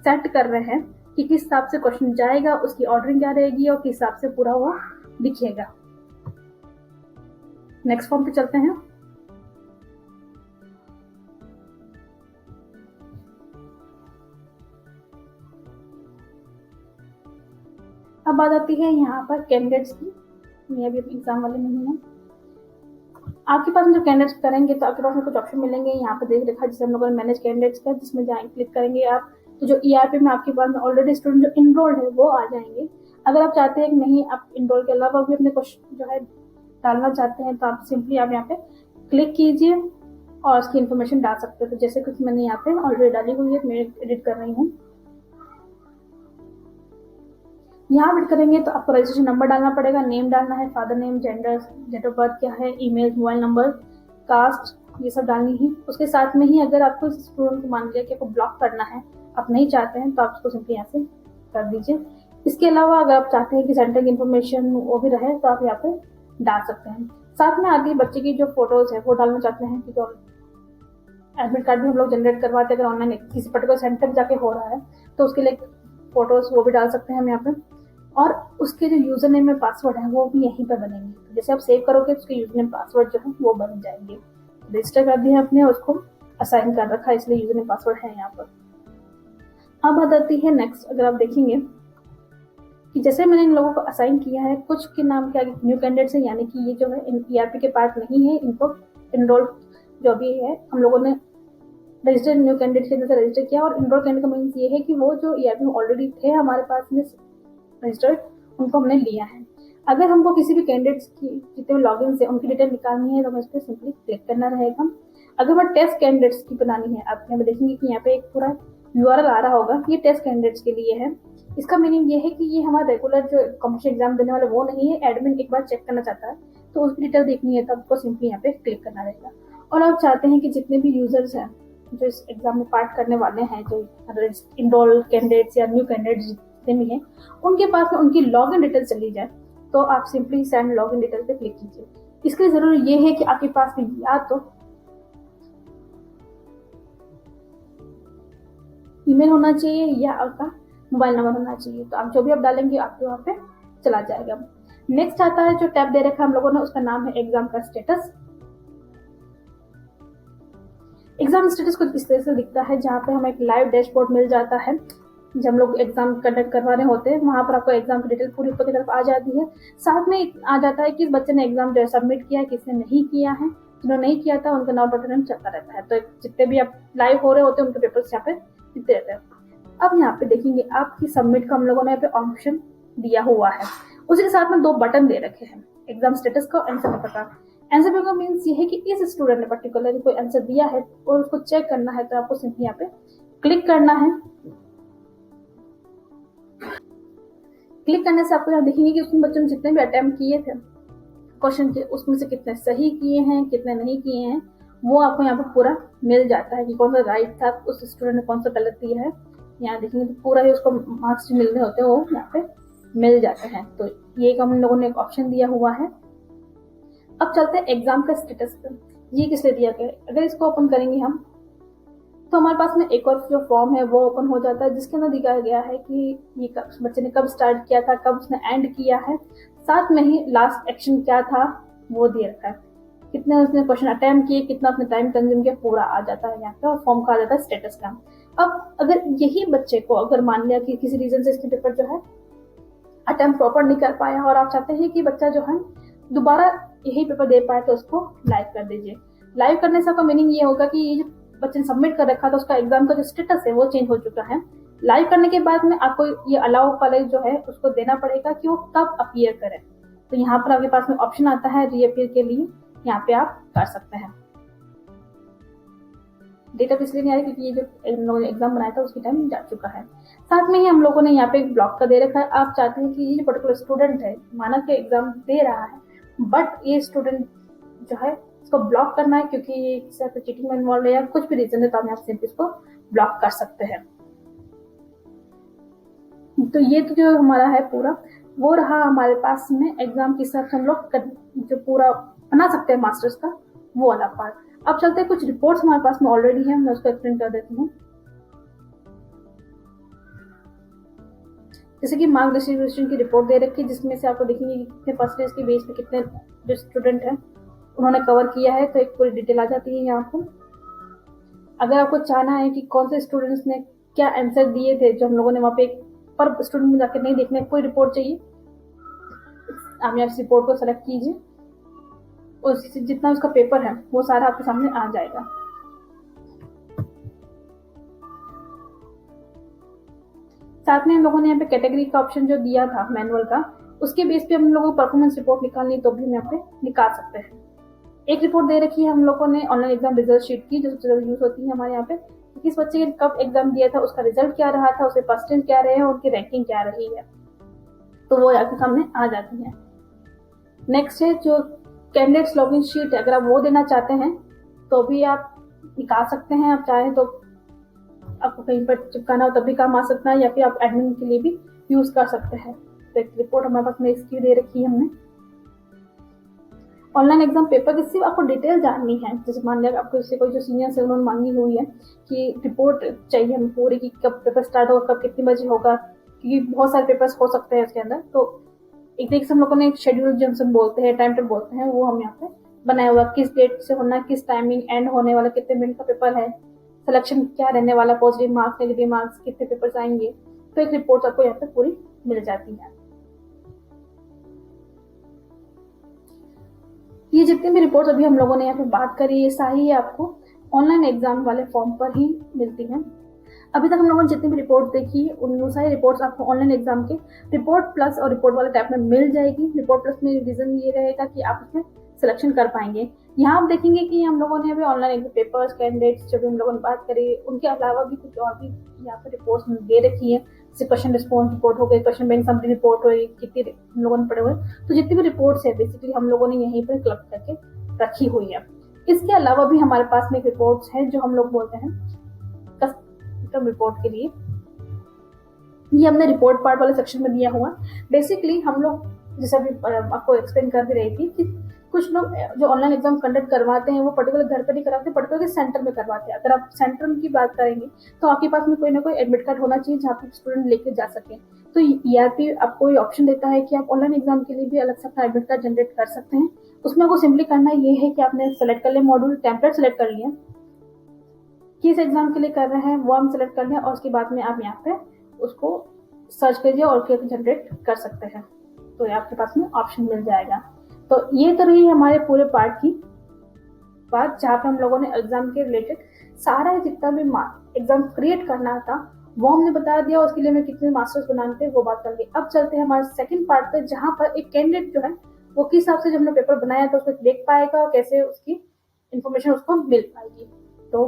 सेट कर रहे हैं कि किस हिसाब से क्वेश्चन जाएगा, उसकी ऑर्डरिंग क्या रहेगी और किस हिसाब से पूरा वो दिखेगा। नेक्स्ट फॉर्म पे चलते हैं। अब बात आती है यहाँ पर कैंडिडेट्स की। मैं अभी एग्जाम वाले नहीं है, आपके पास में जो कैंडिडेट्स करेंगे तो आपके पास में कुछ ऑप्शन मिलेंगे। यहाँ पर देख रखा है जिसे हम लोगों ने मैनेज कैंडिडेट्स का, जिसमें जाएंगे क्लिक करेंगे आप, तो जो ईआरपी में आपके पास में ऑलरेडी स्टूडेंट जो इनरोल्ड है वो आ जाएंगे। अगर आप चाहते हैं कि नहीं आप इनरोल के अलावा भी अपने क्वेश्चन जो है डालना चाहते हैं, तो आप सिंपली आप यहाँ पे क्लिक कीजिए और उसकी इन्फॉर्मेशन डाल सकते हो। तो जैसे कुछ मैंने यहाँ पे ऑलरेडी डाली हुई है, मैं एडिट कर रही हूँ। यहाँ एडिट करेंगे तो आपको रजिस्ट्रेशन नंबर डालना पड़ेगा, नेम डालना है, father name, gender, date of birth क्या है, ईमेल, मोबाइल नंबर, कास्ट, ये सब डालनी है। उसके साथ में ही अगर आपको स्टूडेंट को मान लिया कि आपको ब्लॉक करना है, आप नहीं चाहते हैं, तो आप उसको सिंपली यहाँ से कर दीजिए। इसके अलावा अगर आप चाहते हैं कि सेंटर की इन्फॉर्मेशन वो भी रहे तो आप यहाँ पे डाल सकते हैं। साथ में आगे बच्चे की जो फोटोज है वो डालना चाहते हैं, क्योंकि एडमिट कार्ड भी हम लोग जनरेट करवाते हैं अगर ऑनलाइन किसी पर्टिकुलर सेंटर जाके हो रहा है, तो उसके लिए फोटोज वो भी डाल सकते हैं हम यहाँ पे। और उसके जो यूजर नेम में पासवर्ड है वो भी यहीं पर बनेंगे, तो जैसे आप सेव करोगे उसके यूजर नेम पासवर्ड जो है वो बन जाएंगे। रजिस्टर कर दिया आपने, उसको असाइन कर रखा है, इसलिए यूजर नेम पासवर्ड है यहाँ पर। अब बात आती है नेक्स्ट, अगर आप देखेंगे कि जैसे मैंने इन लोगों को असाइन किया है, कुछ के नाम क्या न्यू कैंडिडेट्स है, यानी कि ये जो है ईआरपी के पार्ट नहीं है, इनको इनरोल जो भी है हम लोगों ने रजिस्टर्ड न्यू कैंडिडेट के अंदर से रजिस्टर किया। और इनरोल कैंडिडेट का मीन्स ये है कि वो जो ईआरपी में ऑलरेडी थे हमारे पास में रजिस्टर्ड, उनको हमने लिया है। अगर हमको किसी भी कैंडिडेट्स की जितने भी लॉगिन है उनकी डिटेल निकालनी है तो हमें इस पर सिंपली क्लिक करना रहेगा। अगर हमें टेस्ट कैंडिडेट्स की बनानी है, आप यहाँ पे देखेंगे कि यहाँ पे एक पूरा यूआरएल आ रहा होगा, ये टेस्ट कैंडिडेट्स के लिए है। इसका मीनिंग ये है कि ये हमारा रेगुलर जो कॉम्पिटिशन एग्जाम देने वाला वो नहीं है, एडमिन एक बार चेक करना चाहता है तो उसकी डिटेल देखनी है तो आपको सिंपली यहाँ पे क्लिक करना रहेगा। और आप चाहते हैं कि जितने भी यूजर्स हैं जो इस एग्जाम में पार्ट करने वाले हैं, जो इनरोल कैंडिडेट्स या न्यू कैंडिडेट्स जितने भी हैं, उनके पास में उनकी लॉगिन डिटेल चली जाए तो आप सिंपली सेंड लॉगिन डिटेल पे क्लिक कीजिए। इसके लिए जरूरी ये है कि आपके पास में या तो ईमेल होना चाहिए या आपका मोबाइल नंबर होना चाहिए, तो आप जो भी आप डालेंगे आपके वहाँ पे चला जाएगा। नेक्स्ट आता है जो टैब दे रखा है हम लोगों ने, उसका नाम है एग्जाम का स्टेटस। एग्जाम स्टेटस कुछ इस तरह से दिखता है, जहाँ पे हमें एक लाइव डैशबोर्ड मिल जाता है। जब हम लोग एग्जाम कंडक्ट करवा रहे होते हैं वहां पर आपको एग्जाम की डिटेल पूरी ऊपर की तरफ आ जाती है। साथ में आ जाता है कि इस बच्चे ने एग्जाम जो है सबमिट किया है, किसने नहीं किया है। जिन्होंने नहीं किया था उनका नॉट अटेंडेंस चलता रहता है, तो जितने भी आप लाइव हो रहे होते हैं उनके पेपर्स यहाँ पे दिखते रहते हैं। अब यहाँ पे देखेंगे आपकी सबमिट का हम लोगों ने यहाँ पे ऑप्शन दिया हुआ है, उसी के साथ में 2 बटन दे रखे हैं, एग्जाम स्टेटस का, आंसर पेपर का। आंसर पेपर का मीन्स ये है कि इस स्टूडेंट ने पर्टिकुलर कोई आंसर दिया है और उसको चेक करना है तो आपको सिंपली यहाँ पे क्लिक करना है। क्लिक करने से आपको यहाँ देखेंगे कि उसमें बच्चों ने जितने भी अटेम्प्ट किए थे क्वेश्चन के, उसमें से कितने सही किए हैं कितने नहीं किए हैं, वो आपको यहाँ पर पूरा मिल जाता है कि कौन सा राइट था, उस स्टूडेंट ने कौन सा गलत दिया है। यहाँ देखेंगे तो पूरा ही उसको मार्क्स जो मिलने होते हैं वो यहाँ पे मिल जाते हैं। तो ये हम लोगों ने एक ऑप्शन दिया हुआ है। अब चलते हैं एग्जाम का स्टेटस पे, ये किस लिए दिया गया है। अगर इसको ओपन करेंगे हम तो हमारे पास में एक और जो फॉर्म है वो ओपन हो जाता है, जिसके अंदर दिखाया गया है कि ये बच्चे ने कब स्टार्ट किया था, कब उसने एंड किया है, साथ में ही लास्ट एक्शन क्या था वो दे रखा है, कितने उसने क्वेश्चन अटेम्प्ट किए, कितना उसने टाइम कंज्यूम किया, पूरा आ जाता है यहाँ पे। और फॉर्म का आ जाता है स्टेटस का। अब अगर यही बच्चे को अगर मान लिया कि किसी रीजन से इसके पेपर जो है अटेम्प्ट प्रॉपर नहीं कर पाया और आप चाहते हैं कि बच्चा जो है दोबारा यही पेपर दे पाए, तो उसको लाइव कर दीजिए। लाइव करने से आपका मीनिंग ये होगा कि ये जो बच्चे ने सबमिट कर रखा था उसका एग्जाम का जो स्टेटस है वो चेंज हो चुका है। लाइव करने के बाद में आपको ये अलाउ वाले जो है उसको देना पड़ेगा कि वो कब अपीयर करे। तो यहाँ पर आपके पास में ऑप्शन आता है रीअपीयर के लिए, यहाँ पे आप कर सकते हैं। डेट अब इसलिए नहीं आ रही क्योंकि ये जो इन लोगों ने एग्जाम बनाया था उसकी टाइम जा चुका है। साथ में ही हम लोगों ने यहाँ पे एक ब्लॉक का दे रखा है। आप चाहते हैं कि ये जो पर्टिकुलर स्टूडेंट है माना कि एग्जाम दे रहा है, बट ये स्टूडेंट जो है इसको ब्लॉक करना है क्योंकि ये किसी तरह चीटिंग में इन्वॉल्व है या कुछ भी रीजन है, तो आप यहाँ सिंपली इसको ब्लॉक कर सकते हैं। तो ये तो जो हमारा है पूरा वो रहा हमारे पास में एग्जाम के हिसाब से हम लोग जो पूरा बना सकते हैं मास्टर्स का वो वाला पार्ट। अब चलते हैं कुछ रिपोर्ट्स हमारे पास में ऑलरेडी है, मैं उसको एक्सप्लेन कर देती हूँ। जैसे कि मार्क डिस्ट्रीब्यूशन की रिपोर्ट दे रखी है, जिसमें से आपको देखेंगे कि कितने परसेंटेज के बेस पे कितने जो स्टूडेंट हैं उन्होंने कवर किया है, तो एक पूरी डिटेल आ जाती है यहाँ पर। अगर आपको चाहना है कि कौन से स्टूडेंट्स ने क्या आंसर दिए थे जो हम लोगों ने वहाँ पे पर स्टूडेंट में जाकर नहीं देखने, कोई रिपोर्ट चाहिए, आप यहाँ इस रिपोर्ट को सेलेक्ट कीजिए और जितना उसका पेपर है वो सारा आपके सामने आ जाएगा। साथ में हम लोगों ने यहाँ पे कैटेगरी का ऑप्शन जो दिया था मैनुअल का, उसके बेस पे हम लोगों को परफॉर्मेंस रिपोर्ट निकालनी तो भी हम यहाँ पे निकाल सकते हैं। एक रिपोर्ट दे रखी है हम लोगों ने ऑनलाइन एग्जाम रिजल्ट शीट की, जो सबसे ज्यादा यूज होती है हमारे यहाँ पे, किस बच्चे ने कब एग्जाम दिया था, उसका रिजल्ट क्या रहा था, उसके परसेंटेज क्या रहे हैं और उनकी रैंकिंग क्या रही है, तो वो आपके सामने आ जाती है। नेक्स्ट है जो कैंडिडेट्स लॉगिन शीट है, अगर आप वो देना चाहते हैं तो भी आप निकाल सकते हैं। आप चाहें तो आपको कहीं पर चिपकाना हो तब भी काम आ सकता है, या फिर आप एडमिन के लिए भी यूज कर सकते हैं। तो एक रिपोर्ट हमारे पास में इसकी दे रखी है हमने। ऑनलाइन एग्जाम पेपर की सिर्फ आपको डिटेल जाननी है, जैसे मान लिया आपको इससे कोई जो सीनियर है उन्होंने मांगी हुई है कि रिपोर्ट चाहिए हमें पूरी कि कब पेपर स्टार्ट होगा, कब कितने बजे होगा, क्योंकि बहुत सारे पेपर्स हो सकते हैं इसके अंदर। तो एक तरीके से हम लोगों ने एक शेड्यूल जो हम बोलते हैं, टाइम टेबल बोलते हैं, वो हम यहाँ पे बनाया हुआ, किस डेट से होना, किस टाइमिंग, एंड होने वाला, कितने मिनट का पेपर है, सिलेक्शन क्या रहने वाला, पॉजिटिव मार्क्स नेगेटिव मार्क्स, कितने पेपर्स आएंगे, तो एक रिपोर्ट आपको यहाँ पे पूरी मिल जाती है। ये जितनी भी रिपोर्ट्स अभी हम लोगों ने यहाँ पे बात करी, ये सारी आपको ऑनलाइन एग्जाम वाले फॉर्म पर ही मिलती हैं। अभी तक हम लोगों ने जितनी भी रिपोर्ट देखी, उन सारी रिपोर्ट्स आपको ऑनलाइन एग्जाम के रिपोर्ट प्लस और रिपोर्ट वाले टैब में मिल जाएगी। रिपोर्ट प्लस में रीजन ये रहेगा कि आप उसमें सिलेक्शन कर पाएंगे। यहाँ आप देखेंगे कि हम लोगों ने अभी ऑनलाइन पेपर्स, कैंडिडेट्स जो भी हम लोगों ने बात करी, उनके अलावा भी कुछ और भी यहाँ पे रिपोर्ट्स दे रखी है, जैसे क्वेश्चन रिस्पॉन्स रिपोर्ट हो गई, क्वेश्चन बैंक समरी रिपोर्ट हो गई, कितनी हम लोगों ने पढ़े हुए। तो जितनी भी रिपोर्ट्स है बेसिकली हम लोगों ने यहीं पर क्लब करके रखी हुई है। इसके अलावा भी हमारे पास में एक रिपोर्ट्स है जो हम लोग बोलते हैं कस्टम रिपोर्ट के लिए। ये हमने रिपोर्ट पार्ट वाले सेक्शन में दिया हुआ। बेसिकली हम लोग जैसे अभी आपको एक्सप्लेन कर भी रही थी कि कुछ लोग जो ऑनलाइन एग्जाम कंडक्ट करवाते हैं वो पर्टिकुलर घर पर नहीं करवाते, पर्टिकुलर सेंटर में करवाते हैं। अगर आप सेंटर की बात करेंगे तो आपके पास में कोई ना कोई एडमिट कार्ड होना चाहिए जहाँ पे स्टूडेंट लेके जा सके। तो ईआरपी आपको ये ऑप्शन देता है कि आप ऑनलाइन एग्जाम के लिए भी अलग से अपना एडमिट कार्ड जनरेट कर सकते हैं। उसमें आपको सिंपली करना ये है कि आपने सेलेक्ट कर लिया मॉड्यूल, टेम्पलेट सेलेक्ट कर लिया, किस एग्जाम के लिए कर रहे हैं वो हम सेलेक्ट कर लिया, और उसके बाद में आप यहाँ पे उसको सर्च करिए और फिर जनरेट कर सकते हैं। तो ये आपके पास में ऑप्शन मिल जाएगा। तो ये तो रही हमारे पूरे पार्ट की बात, जहाँ पे हम लोगों ने एग्जाम के रिलेटेड सारा जितना भी एग्जाम क्रिएट करना था वो हमने बता दिया, उसके लिए हमें कितने मास्टर्स बनाने थे वो बात कर ली। अब चलते हैं हमारे सेकंड पार्ट पे, जहाँ पर एक कैंडिडेट जो है वो किस हिसाब से जब हमने पेपर बनाया तो उसको देख पाएगा और कैसे उसकी इंफॉर्मेशन उसको मिल पाएगी। तो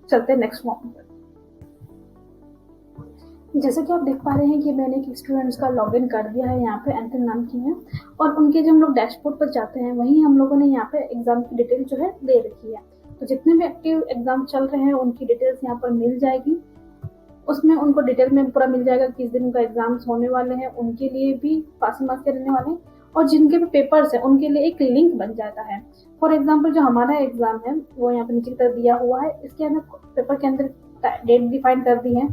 चलते हैं नेक्स्ट फॉर्म पर। जैसे कि आप देख पा रहे हैं कि मैंने एक स्टूडेंट्स का लॉगिन कर दिया है, यहाँ पे एंथन नाम की है, और उनके जब हम लोग डैशबोर्ड पर जाते हैं वहीं हम लोगों ने यहाँ पे एग्जाम की डिटेल जो है दे रखी है। तो जितने भी एक्टिव एग्जाम चल रहे हैं उनकी डिटेल्स यहाँ पर मिल जाएगी। उसमें उनको डिटेल में पूरा मिल जाएगा किस दिन उनका एग्जाम्स होने वाले हैं, उनके लिए भी पासिंग मार्क्स के रहने वाले हैं, और जिनके भी पेपर्स हैं उनके लिए एक लिंक बन जाता है। फॉर एग्जाम्पल जो हमारा एग्जाम है वो यहाँ पे नीचे की तरफ दिया हुआ है, इसके अंदर पेपर के अंदर डेट डिफाइन कर दी है,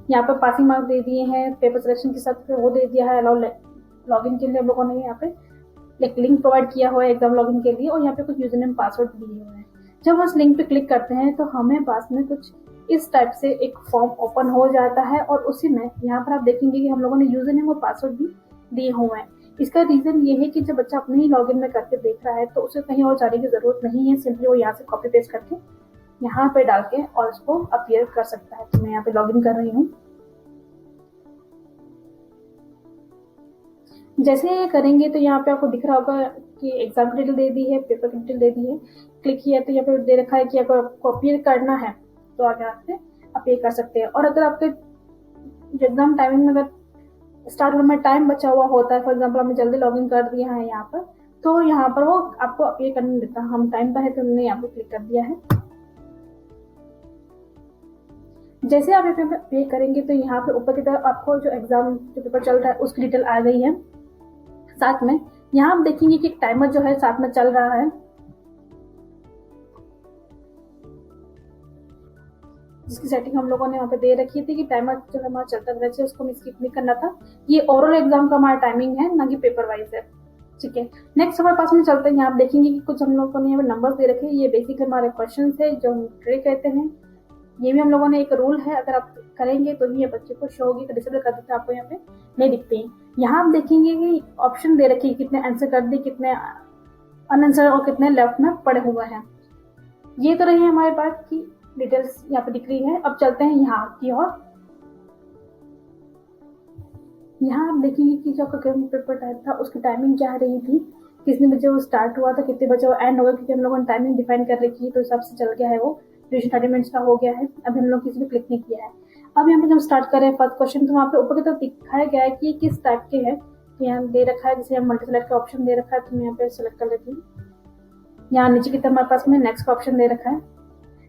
यहाँ पर पासिंग मार्क्स दे दिए हैं, पेपर सिलेक्शन के साथ वो दे दिया है, अलाउ लॉगिन के लिए हम लोगों ने यहाँ पे एक लिंक प्रोवाइड किया हुआ है एग्जाम लॉगिन के लिए, और यहाँ पे कुछ यूजर नेम पासवर्ड दिए हुए हैं। जब हम उस लिंक पे क्लिक करते हैं तो हमें पास में कुछ इस टाइप से एक फॉर्म ओपन हो जाता है, और उसी में यहाँ पर आप देखेंगे कि हम लोगों ने यूजर नेम और पासवर्ड भी दिए हुए हैं। इसका रीजन ये है कि जब बच्चा अपने ही लॉगिन में करके देख रहा है तो उसे कहीं और जाने की जरूरत नहीं है, सिंपली वो यहाँ से कॉपी पेस्ट करके यहाँ पे डाल के और उसको अपीयर कर सकता है। तो मैं यहाँ पे लॉगिन कर रही हूँ। जैसे ये करेंगे तो यहाँ पे आपको दिख रहा होगा कि एग्जाम की डिटेल दे दी है, पेपर की डिटेल दे दी है। क्लिक किया तो यहाँ पे दे रखा है कि अगर आपको अपीयर करना है तो आप यहाँ पे अपीयर कर सकते हैं। और अगर आपके एग्जाम टाइमिंग में अगर स्टार्ट होने में टाइम बचा हुआ होता है, फॉर एग्जाम्पल हमने जल्दी लॉगिन कर दिया है यहाँ पर, तो यहाँ पर वो आपको अपीयर करने देता है। हम टाइम पर है तो हमने यहाँ पे क्लिक कर दिया है। जैसे आप यहाँ पे अपीयर करेंगे तो यहाँ पे ऊपर की तरफ आपको जो एग्जाम जो पेपर चल रहा है उसकी डिटेल आ गई है। साथ में यहाँ आप देखेंगे कि एक टाइमर जो है साथ में चल रहा है, जिसकी सेटिंग हम लोगों ने वहाँ पे दे रखी थी कि टाइमर जो हमारा चलता रहना चाहिए, उसको हमें स्किप नहीं करना था। ये ओरल एग्जाम का हमारा टाइमिंग है, ना कि पेपर वाइज है। ठीक है, नेक्स्ट हमारे पास में चलते हैं। यहाँ आप देखेंगे कि कुछ हम लोगों ने यहाँ पे नंबर दे रखे हैं, ये बेसिक हमारे क्वेश्चन है जो हम ट्रे कहते हैं। ये भी हम लोगों ने एक रूल है, अगर आप करेंगे तो ये बच्चे को शो होगी, डिसेबल कर देते हैं, आपको यहाँ पे नहीं दिखते हैं। यहाँ आप देखेंगे कि ऑप्शन दे रखी है कितने आंसर कर दिए, कितने अनआंसर और कितने लेफ्ट में पड़े हुए हैं। ये तो रही हमारे पास की डिटेल्स यहाँ पे दिख रही है। अब चलते हैं यहाँ की ओर। यहाँ आप देखेंगे कि जो आपका पेपर टाइप था उसकी टाइमिंग क्या रही थी, कितने बजे वो स्टार्ट हुआ था, कितने बजे वो एंड होगा, क्योंकि हम लोगों ने टाइमिंग डिफाइन कर रखी है तो हिसाब से चल गया है, वो ड्यूरेशन 30 मिनट्स का हो गया है। अभी हम लोग किसी भी क्लिक नहीं किया है। अब यहाँ पे जब स्टार्ट कर रहे हैं फर्स्ट क्वेश्चन तो वहाँ पे ऊपर की तरफ दिखाया गया है कि किस टाइप के है। तो यहाँ दे रखा है, जैसे मल्टी सेलेक्ट का ऑप्शन दे रखा है तो मैं यहाँ पे सेलेक्ट कर लेती हूँ। यहाँ नीचे की तरफ हमारे पास में नेक्स्ट का ऑप्शन दे रखा है।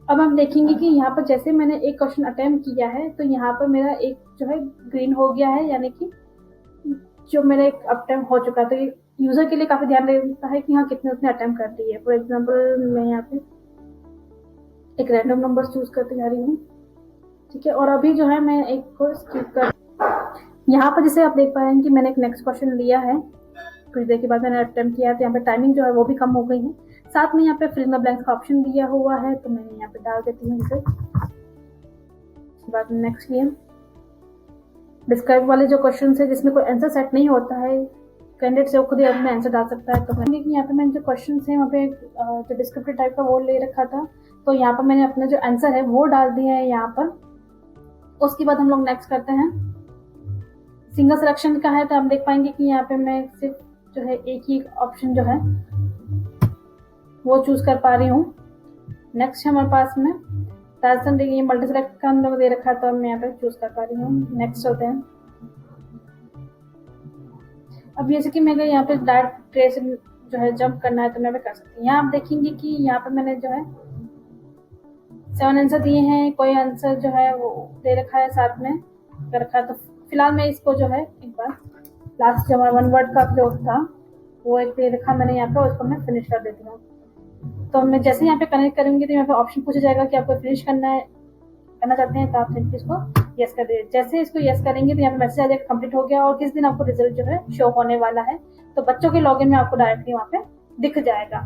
अब हम देखेंगे कि यहाँ पर जैसे मैंने एक क्वेश्चन अटेम्प्ट किया है तो यहाँ पर मेरा एक जो है ग्रीन हो गया है, यानी कि जो मेरा एक अटेम्प्ट हो चुका है। तो ये यूजर के लिए काफी ध्यान देता है कि हाँ कितने उसने अटेम्प्ट कर दी है। फॉर एग्जाम्पल मैं यहाँ पे एक रैंडम नंबर चूज करते जा रही हूँ। ठीक है, और अभी जो है मैं एक को स्किप कर, यहाँ पर जैसे आप देख पा रहे हैं कि मैंने एक नेक्स्ट क्वेश्चन लिया है, कुछ देर के बाद मैंने अटेम्प्ट किया है, तो यहाँ पे टाइमिंग जो है वो भी कम हो गई है। साथ में यहाँ पे फिल इन द ब्लैंक्स का ऑप्शन दिया हुआ है तो मैंने यहाँ पे डाल देती हूँ इसे। उसके बाद नेक्स्ट ये डिस्क्राइब वाले जो क्वेश्चन है जिसमें कोई आंसर सेट नहीं होता है, कैंडिडेट से वो खुद ही अपने आंसर डाल सकता है। तो मैंने कि यहाँ पे मैंने जो क्वेश्चन है वहाँ पे जो डिस्क्रिप्टिव टाइप का वो ले रखा था, तो यहाँ पर मैंने अपना जो आंसर है वो डाल दिया है यहाँ पर। उसके बाद हम लोग नेक्स्ट करते हैं, सिंगल सिलेक्शन का है तो आप देख पाएंगे कि यहाँ पे मैं सिर्फ जो है एक ही ऑप्शन जो है वो चूज कर पा रही हूँ। नेक्स्ट हमारे पास में राजस्थान ये मल्टी सेलेक्ट का हम लोग दे रखा है तो मैं यहाँ पे चूज कर पा रही हूँ। नेक्स्ट होते हैं, अब जैसे कि मैं यहाँ पे डायरेक्ट ट्रेस जो है जंप करना है तो मैं भी कर सकती हूँ। यहाँ आप देखेंगे कि यहाँ पे मैंने जो है 7 आंसर दिए हैं, कोई आंसर जो है वो दे रखा है साथ में कर रखा है। तो फिलहाल मैं इसको जो है एक बार लास्ट जो हमारा 1 वर्ड का जो था वो एक दे रखा मैंने यहाँ पे, उसको मैं फिनिश कर देती हूँ। तो मैं जैसे यहाँ पे कनेक्ट करूंगी तो यहाँ पे ऑप्शन पूछा जाएगा कि आपको फिनिश करना चाहते हैं, तो आप सिंपली इसको यस कर दीजिए। जैसे इसको यस करेंगे तो यहाँ पे मैसेज आ जाएगा कंप्लीट हो गया और किस दिन आपको रिजल्ट जो है शो होने वाला है। तो बच्चों के लॉगिन में आपको डायरेक्टली वहाँ पे दिख जाएगा।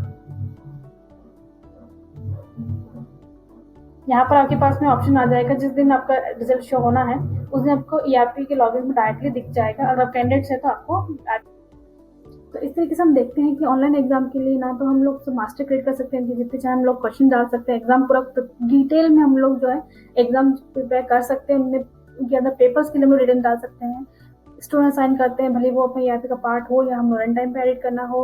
यहाँ पर आपके पास में ऑप्शन आ जाएगा जिस दिन आपका रिजल्ट शो होना है उस दिन आपको ERP के लॉगिन में डायरेक्टली दिख जाएगा। अगर आप कैंडिडेट है तो आपको तो इस तरीके से हम देखते हैं कि ऑनलाइन एग्जाम के लिए ना तो हम लोग मास्टर क्रिएट कर सकते हैं कि जितने चाहे हम लोग क्वेश्चन डाल सकते हैं, एग्जाम पूरा डिटेल में हम लोग जो है एग्जाम प्रिपेयर कर सकते हैं। उनके अंदर पेपर्स के लिए हम लोग रिटर्न डाल सकते हैं, स्टूडेंट साइन करते हैं, भले वो अपने ERP का पार्ट हो या हम रन टाइम पे एडिट करना हो,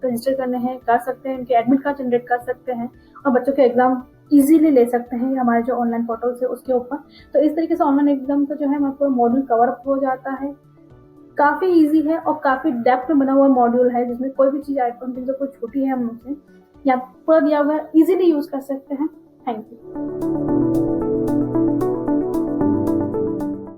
रजिस्टर करने हैं कर सकते हैं, उनके एडमिट कार्ड जनरेट कर सकते हैं और बच्चों के एग्जाम इजीली ले सकते हैं हमारे जो ऑनलाइन पोर्टल से उसके ऊपर। तो इस तरीके से ऑनलाइन एग्जाम का जो है हमारा पूरा मॉड्यूल कवर अप हो जाता है। काफी इजी है और काफी डेप्थ में बना हुआ मॉड्यूल है जिसमें कोई भी चीज आइटम जो कोई छोटी है हम उसे यहाँ पर दिया हुआ है इजीली यूज कर सकते हैं। Thank you.